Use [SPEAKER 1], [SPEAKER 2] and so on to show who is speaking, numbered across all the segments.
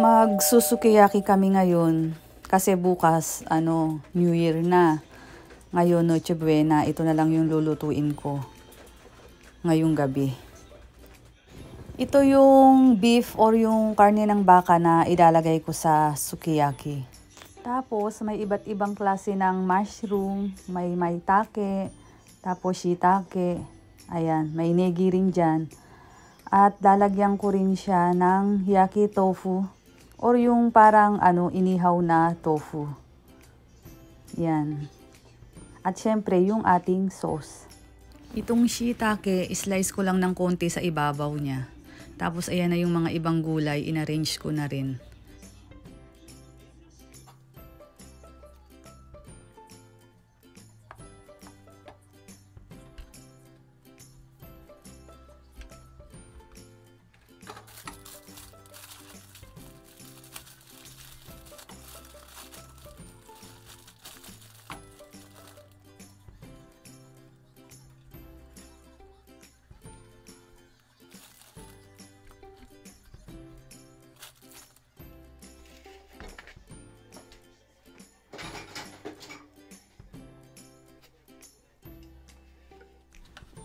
[SPEAKER 1] Magsusukiyaki kami ngayon kasi bukas New Year na. Ngayon Noche Buena, ito na lang yung lulutuin ko ngayong gabi. Ito yung beef or yung karne ng baka na ilalagay ko sa sukiyaki. Tapos may iba't ibang klase ng mushroom, may maitake, tapos shiitake. Ayan, may negi rin dyan. At lalagyan ko rin siya ng yaki tofu. Or yung parang inihaw na tofu. Yan. At syempre yung ating sauce. Itong shiitake, slice ko lang ng konti sa ibabaw niya. Tapos ayan na yung mga ibang gulay, inarrange ko na rin.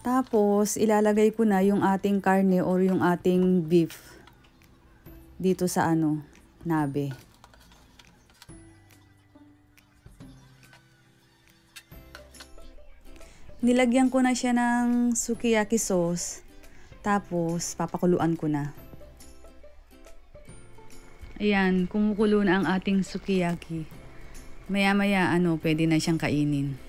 [SPEAKER 1] Tapos, ilalagay ko na yung ating karne or yung ating beef dito sa nabe. Nilagyan ko na siya ng sukiyaki sauce. Tapos, papakuluan ko na. Ayan, kumukulo na ang ating sukiyaki. Maya-maya, pwede na siyang kainin.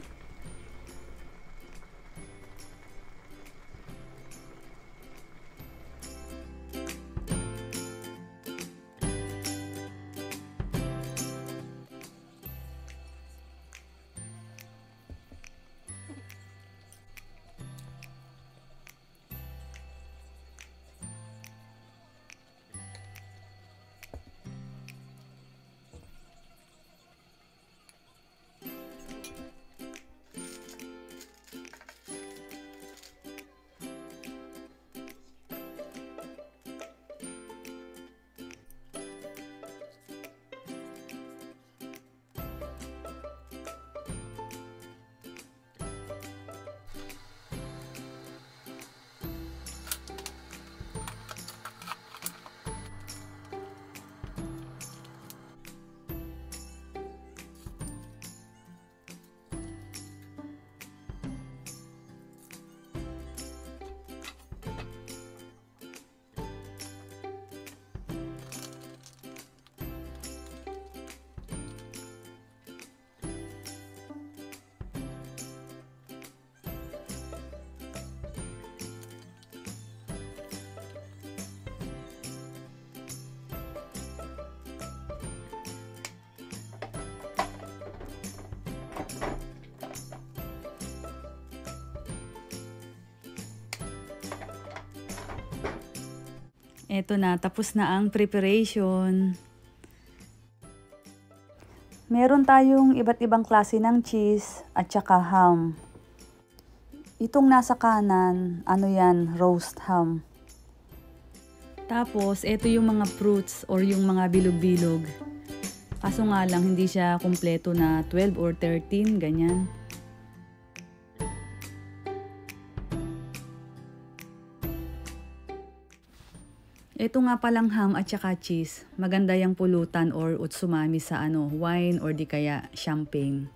[SPEAKER 1] Eto na, tapos na ang preparation. Meron tayong iba't ibang klase ng cheese at saka ham. Itong nasa kanan, yan, roast ham. Tapos, eto yung mga fruits or yung mga bilog-bilog. Kaso nga lang, hindi siya kumpleto na 12 or 13, ganyan. Ito nga palang ham at saka cheese. Maganda yung pulutan or utsumami sa wine or di kaya champagne.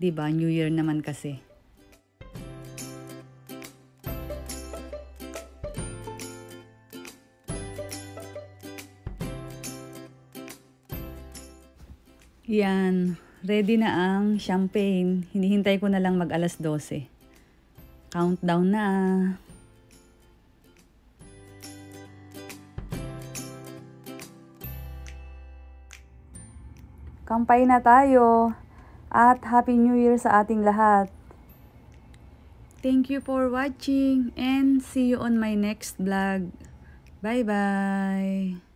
[SPEAKER 1] 'Di ba? New Year naman kasi. Yan, ready na ang champagne. Hinihintay ko na lang mag 12:00. Countdown na. Kampay na tayo at Happy New Year sa ating lahat. Thank you for watching and see you on my next vlog. Bye-bye!